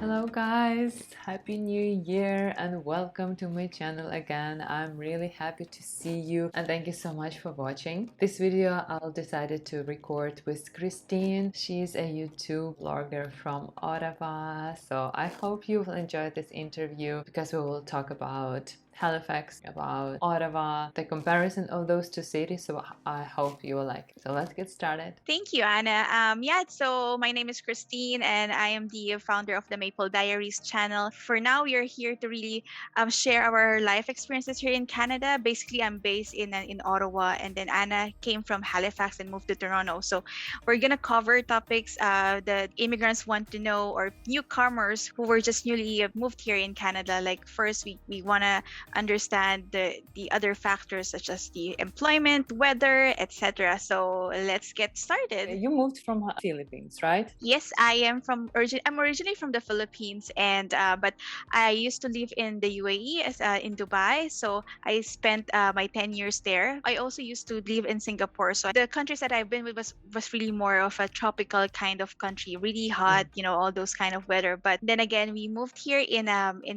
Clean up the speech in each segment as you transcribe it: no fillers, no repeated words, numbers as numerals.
Hello guys, Happy New Year and welcome to my channel again. I'm really happy to see you and thank you so much for watching. This video I'll decided to record with Kristine. She's a YouTube blogger from Ottawa, so I hope you will enjoy this interview because we will talk about Halifax, about Ottawa, the comparison of those two cities, so I hope you will like it. So let's get started. Thank you, Anna. So my name is Kristine, and I am the founder of the Maple Diaries channel. For now, we are here to really share our life experiences here in Canada. Basically, I'm based in Ottawa, and then Anna came from Halifax and moved to Toronto. So we're gonna cover topics that immigrants want to know, or newcomers who were just newly moved here in Canada. Like first, we wanna understand the other factors such as the employment, weather, etc. So let's get started. You moved from Philippines, right? Yes, I am I'm originally from the Philippines, and but I used to live in the UAE in Dubai. So I spent my 10 years there. I also used to live in Singapore. So the countries that I've been with was really more of a tropical kind of country, really hot, all those kind of weather. But then again, we moved here in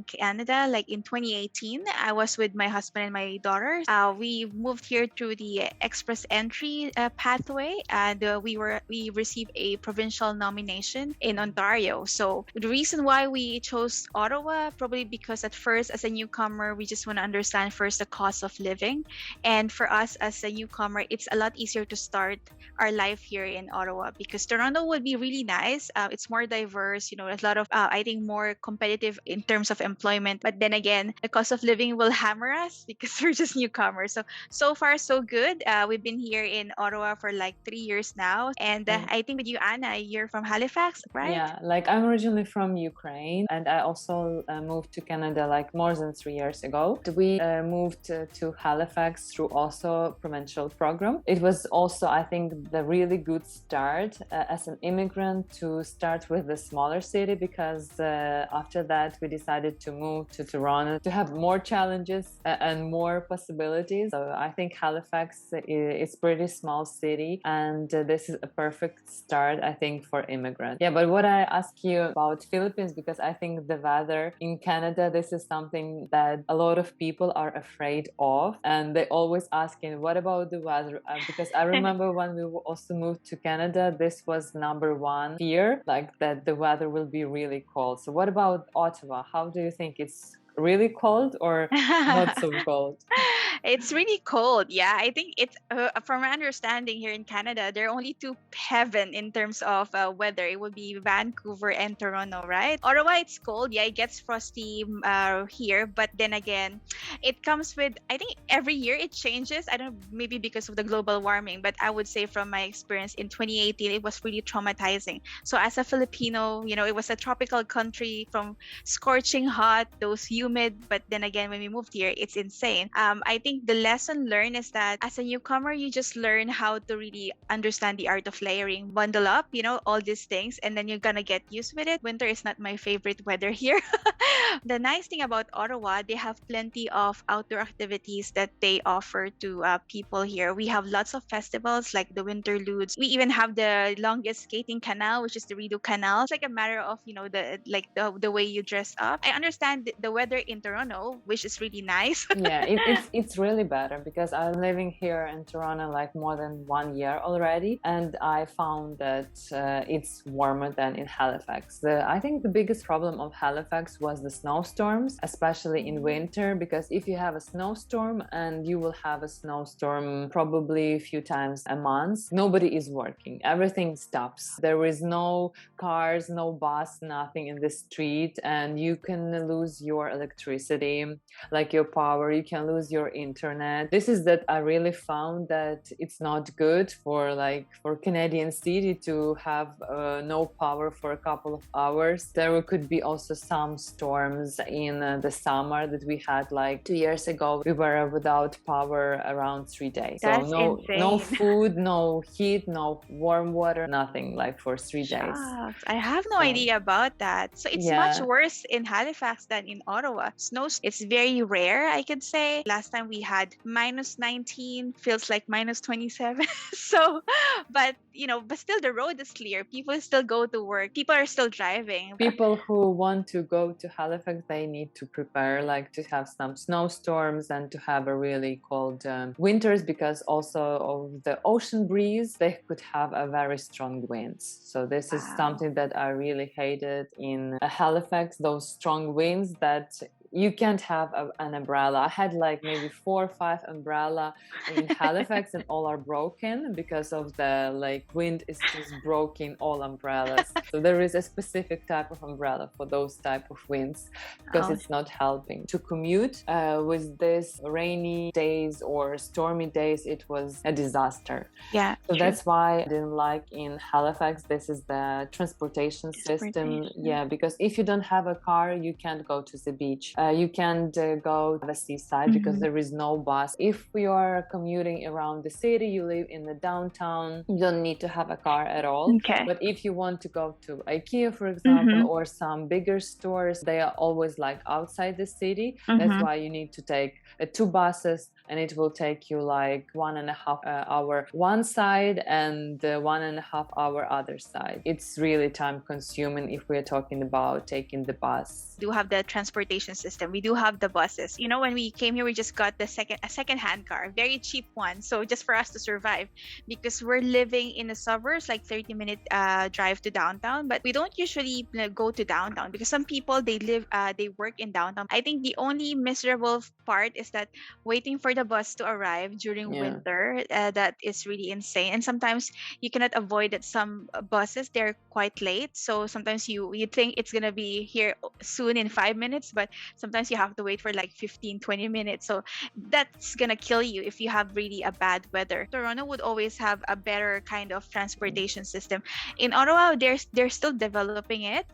Canada, like in 2018. I was with my husband and my daughter. We moved here through the express entry pathway, and we received a provincial nomination in Ontario. So the reason why we chose Ottawa, probably because at first, as a newcomer, we just want to understand first the cost of living, and for us as a newcomer, it's a lot easier to start our life here in Ottawa because Toronto would be really nice. It's more diverse, a lot of I think more competitive in terms of employment. But then again, the cost of living will hammer us because we're just newcomers. So far so good. We've been here in Ottawa for like 3 years now, and I think with you, Anna, you're from Halifax, right? Yeah, like I'm originally from Ukraine, and I also moved to Canada like more than 3 years ago. We moved to Halifax through also provincial program. It was also, I think, the really good start as an immigrant to start with the smaller city, because after that we decided to move to Toronto to have more challenges and more possibilities. So I think Halifax is pretty small city, and this is a perfect start, I think, for immigrants. Yeah, but what I ask you about Philippines, because I think the weather in Canada, this is something that a lot of people are afraid of, and they always asking, what about the weather? Because I remember when we also moved to Canada, this was number one fear, like that the weather will be really cold. So what about Ottawa? How do you think it's really cold or not so cold? It's really cold. Yeah, I think it's from my understanding here in Canada, there are only two heaven in terms of weather. It would be Vancouver and Toronto, right? Ottawa, it's cold. Yeah, it gets frosty here, but then again, it comes with, I think every year it changes. I don't know, maybe because of the global warming, but I would say from my experience in 2018, it was really traumatizing. So as a Filipino, it was a tropical country, from scorching hot, those humid, but then again, when we moved here, it's insane. I think the lesson learned is that as a newcomer, you just learn how to really understand the art of layering, bundle up, all these things, and then you're gonna get used with it. Winter is not my favorite weather here. The nice thing about Ottawa, they have plenty of outdoor activities that they offer to people here. We have lots of festivals like the Winterludes. We even have the longest skating canal, which is the Rideau Canal. It's like a matter of the way you dress up. I understand the weather in Toronto, which is really nice. Yeah, it's really better because I'm living here in Toronto like more than 1 year already, and I found that it's warmer than in Halifax. I think the biggest problem of Halifax was the snowstorms, especially in winter, because if you have a snowstorm, and you will have a snowstorm probably a few times a month, nobody is working. Everything stops. There is no cars, no bus, nothing in the street, and you can lose your electricity, like your power. You can lose your internet. This is that I really found that it's not good for Canadian city to have no power for a couple of hours. There could be also some storms in the summer that we had like 2 years ago. We were without power around 3 days. That's so insane. No food, no heat, no warm water, nothing, like for 3 days. I have no idea about that. So it's much worse in Halifax than in Ottawa. Snow, it's very rare, I could say. Last time we had minus 19, feels like minus 27. So, but but still the road is clear. People still go to work. People are still driving. People who want to go to Halifax, they need to prepare, like to have some snowstorms and to have a really cold winters, because also of the ocean breeze, they could have a very strong winds. So this is something that I really hated in Halifax, those strong winds that you can't have an umbrella. I had like maybe 4 or 5 umbrella in Halifax and all are broken because of the like wind is just broken all umbrellas. So there is a specific type of umbrella for those type of winds because it's not helping. To commute with this rainy days or stormy days, it was a disaster. Yeah. So that's why I didn't like in Halifax, this is the transportation system. Yeah, because if you don't have a car, you can't go to the beach. You can't go to the seaside because there is no bus. If you are commuting around the city, you live in the downtown, you don't need to have a car at all. Okay. But if you want to go to IKEA, for example, or some bigger stores, they are always like outside the city. That's why you need to take 2 buses, and it will take you like 1.5 hour one side and 1.5 hour other side. It's really time consuming if we're talking about taking the bus. We do have the transportation system. We do have the buses. When we came here, we just got a second-hand car, very cheap one. So just for us to survive, because we're living in the suburbs, like 30-minute drive to downtown. But we don't usually go to downtown because some people they work in downtown. I think the only miserable part is that waiting for the bus to arrive during winter, that is really insane. And sometimes you cannot avoid that some buses, they're quite late. So sometimes you think it's gonna be here soon in 5 minutes, but sometimes you have to wait for like 15-20 minutes. So that's gonna kill you if you have really a bad weather. Toronto would always have a better kind of transportation system. In Ottawa, they're still developing it.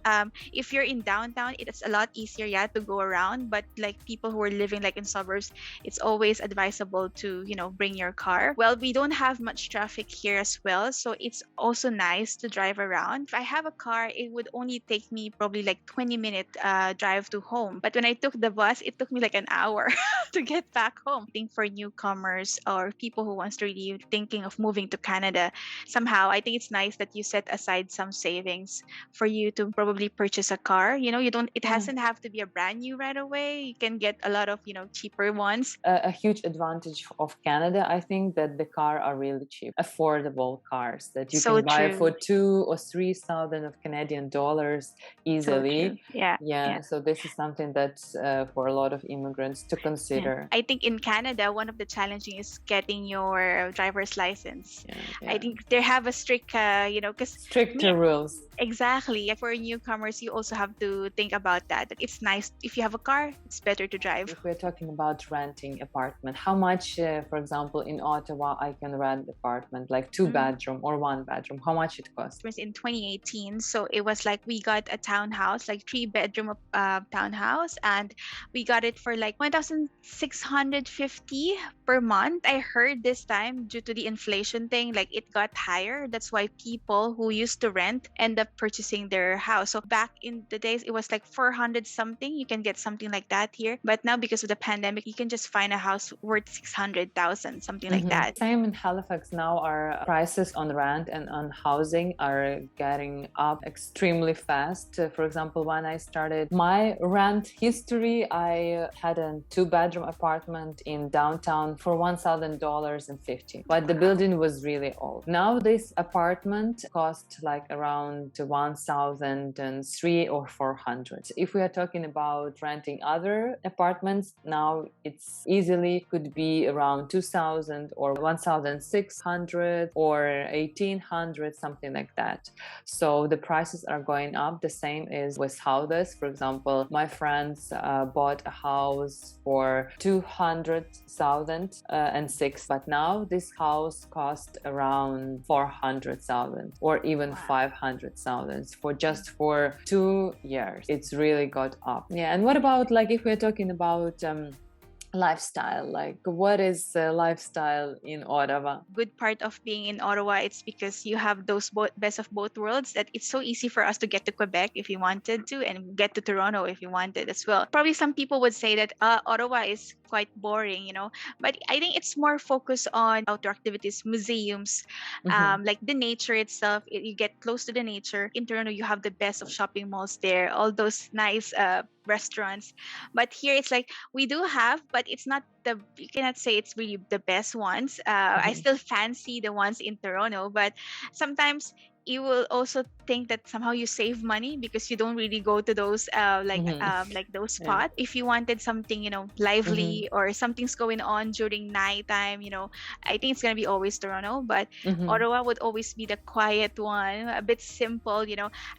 If you're in downtown, it's a lot easier to go around. But like people who are living like in suburbs, it's always advisable to bring your car. Well, we don't have much traffic here as well, so it's also nice to drive around. If I have a car, it would only take me probably like 20-minute drive to home. But when I took the bus, it took me like an hour to get back home. I think for newcomers or people who wants to really thinking of moving to Canada, somehow I think it's nice that you set aside some savings for you to probably purchase a car. It doesn't have to be a brand new right away. You can get a lot of cheaper ones. A huge advantage of Canada, I think, that the cars are really cheap, affordable cars that you can buy for 2,000 or 3,000 of Canadian dollars easily. So yeah. So this is something that's for a lot of immigrants to consider. I think in Canada, one of the challenging is getting your driver's license. I think they have a strict, because stricter rules. Exactly. For newcomers, you also have to think about that. It's nice if you have a car, it's better to drive. If we're talking about renting apartment, how much, for example, in Ottawa, I can rent apartment like 2-bedroom or 1-bedroom? How much it costs? It was in 2018, so it was like we got a townhouse, like 3-bedroom townhouse, and we got it for like 1,650 per month. I heard this time due to the inflation thing, like it got higher. That's why people who used to rent end up purchasing their house. So back in the days, it was like 400 something. You can get something like that here. But now because of the pandemic, you can just find a house worth 600,000, something like that. Same in Halifax now. Our prices on rent and on housing are getting up extremely fast. For example, when I started my rent history, I had a 2-bedroom apartment in downtown for $1,050, but the building was really old. Now this apartment cost like around 1,003 or 400. If we are talking about renting other apartments, now it's easily could be around 2,000 or 1,600 or 1,800, something like that. So the prices are going up. The same is with houses. For example, my friends bought a house for 200,006, but now this house cost around 400,000 or even 500,000 for 2 years. It's really got up. Yeah. And what about like if we're talking about lifestyle, like what is lifestyle in Ottawa? Good part of being in Ottawa, it's because you have those best of both worlds, that it's so easy for us to get to Quebec if you wanted to and get to Toronto if you wanted as well. Probably some people would say that Ottawa is quite boring, but I think it's more focused on outdoor activities, museums, like the nature itself. You get close to the nature. In Toronto, you have the best of shopping malls there, all those nice restaurants. But here it's like we do have, but it's not you cannot say it's really the best ones. I still fancy the ones in Toronto, but sometimes you will also think that somehow you save money because you don't really go to those like those spots. If you wanted something lively or something's going on during nighttime, I think it's gonna be always Toronto, but Ottawa would always be the quiet one, a bit simple.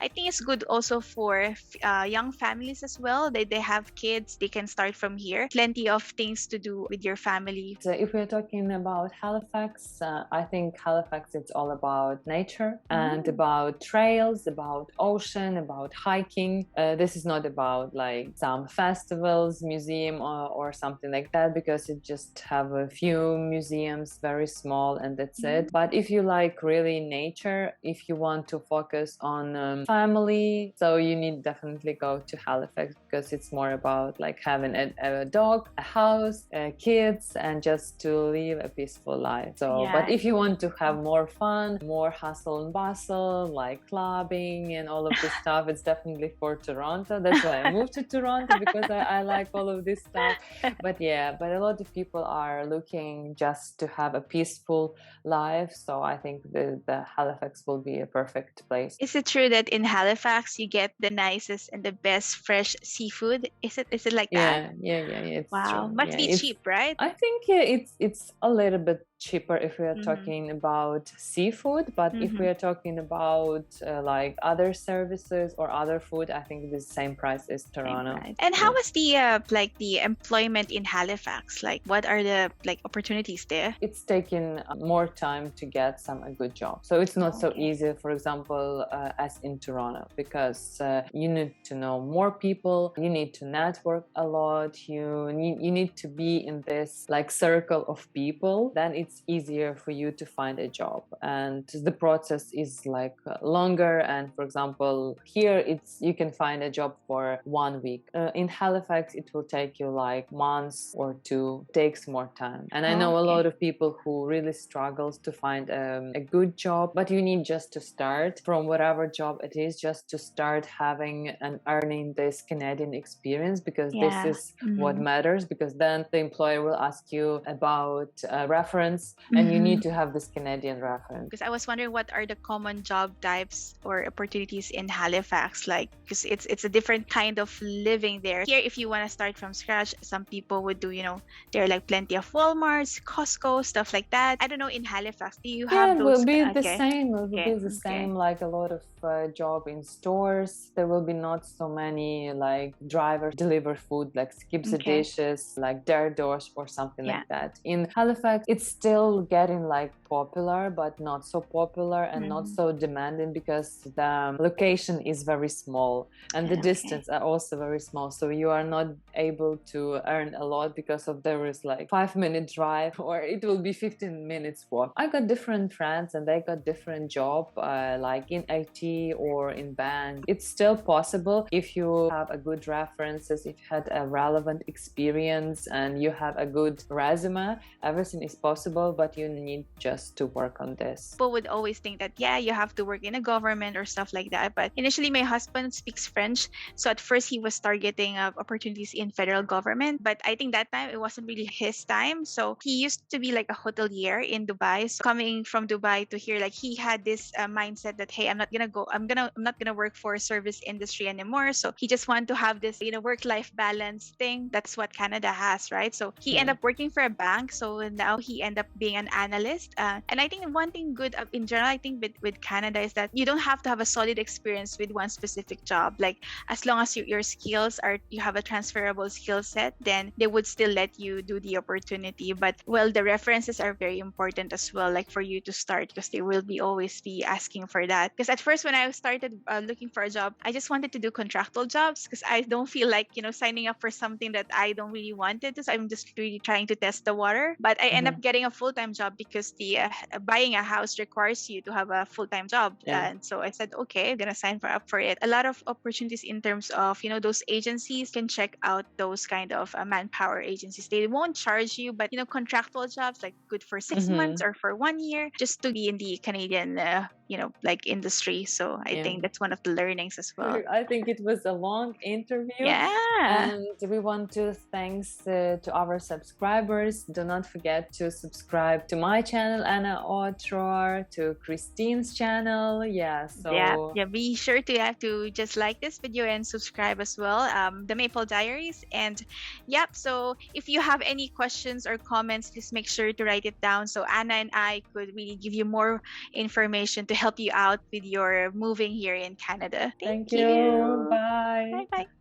I think it's good also for young families as well. They have kids, they can start from here. Plenty of things to do with your family. So if we're talking about Halifax, I think Halifax, it's all about nature and about trails, about ocean, about hiking. This is not about like some festivals, museum or something like that, because it just have a few museums, very small, and that's it. But if you like really nature, if you want to focus on family, so you need definitely go to Halifax, because it's more about like having a dog, a house, kids, and just to live a peaceful life. So but if you want to have more fun, more hustle and bustle, like clubbing and all of this stuff, it's definitely for Toronto. That's why I moved to Toronto, because I like all of this stuff. But a lot of people are looking just to have a peaceful life, so I think the Halifax will be a perfect place. Is it true that in Halifax you get the nicest and the best fresh seafood? Is it like that? Yeah, it's wow, true. must be cheap, right? I think it's a little bit cheaper if we are talking about seafood, but if we are talking about like other services or other food, I think the same price as Toronto. And how was the like the employment in Halifax? Like, what are the like opportunities there? It's taking more time to get a good job, so it's not so easy, for example, as in Toronto, because you need to know more people, you need to network a lot, you need to be in this like circle of people. Then it's easier for you to find a job, and the process is like longer. And for example, here you can find a job for 1 week. In Halifax it will take you like months or two. It takes more time, and I know a lot of people who really struggles to find a good job, but you need just to start from whatever job it is, just to start having and earning this Canadian experience, because this is what matters, because then the employer will ask you about reference, and you need to have this Canadian reference. Because I was wondering, what are the common job types or opportunities in Halifax? Like, because it's a different kind of living there. Here, if you want to start from scratch, some people would do, there are like plenty of Walmarts, Costco, stuff like that. I don't know, in Halifax, do you have those? Will be the same. It will be the same, like a lot of job in stores. There will be not so many like drivers deliver food, like skip the dishes, like DoorDash or something like that. In Halifax, it's still getting like popular, but not so popular and not so demanding, because the location is very small and the distance are also very small, so you are not able to earn a lot, because of there is like 5-minute drive, or it will be 15 minutes walk. I got different friends and they got different job, like in IT or in bank. It's still possible if you have a good references, if you had a relevant experience and you have a good resume. Everything is possible, but you need just to work on this. People would always think that you have to work in a government or stuff like that, but initially my husband speaks French, so at first he was targeting opportunities in federal government, but I think that time it wasn't really his time. So he used to be like a hotelier in Dubai, so coming from Dubai to here, like he had this mindset that, hey, I'm not gonna work for a service industry anymore. So he just wanted to have this work-life balance thing. That's what Canada has, right? So he ended up working for a bank, so now he ended up being an analyst. And I think one thing good in general, I think with Canada, is that you don't have to have a solid experience with one specific job. Like, as long as your skills you have a transferable skill set, then they would still let you do the opportunity. But the references are very important as well, like for you to start, because they will always be asking for that. Because at first when I started looking for a job, I just wanted to do contractual jobs, because I don't feel like signing up for something that I don't really wanted to. So I'm just really trying to test the water. But I end up getting a full-time job because the buying a house requires you to have a full-time job. Yeah. And so I said, okay, I'm gonna sign up for it. A lot of opportunities in terms of, those agencies. Can check out those kind of manpower agencies. They won't charge you, but contractual jobs like good for 6 months or for 1 year, just to be in the Canadian like industry. So I think that's one of the learnings as well. I think it was a long interview. Yeah. And we want to thanks to our subscribers. Do not forget to subscribe to my channel, Anna Otroar, to Kristine's channel. Yeah. Be sure to have to just like this video and subscribe as well. The Maple Diaries. And so if you have any questions or comments, just make sure to write it down so Anna and I could really give you more information to help you out with your moving here in Canada. Thank you. Bye. Bye.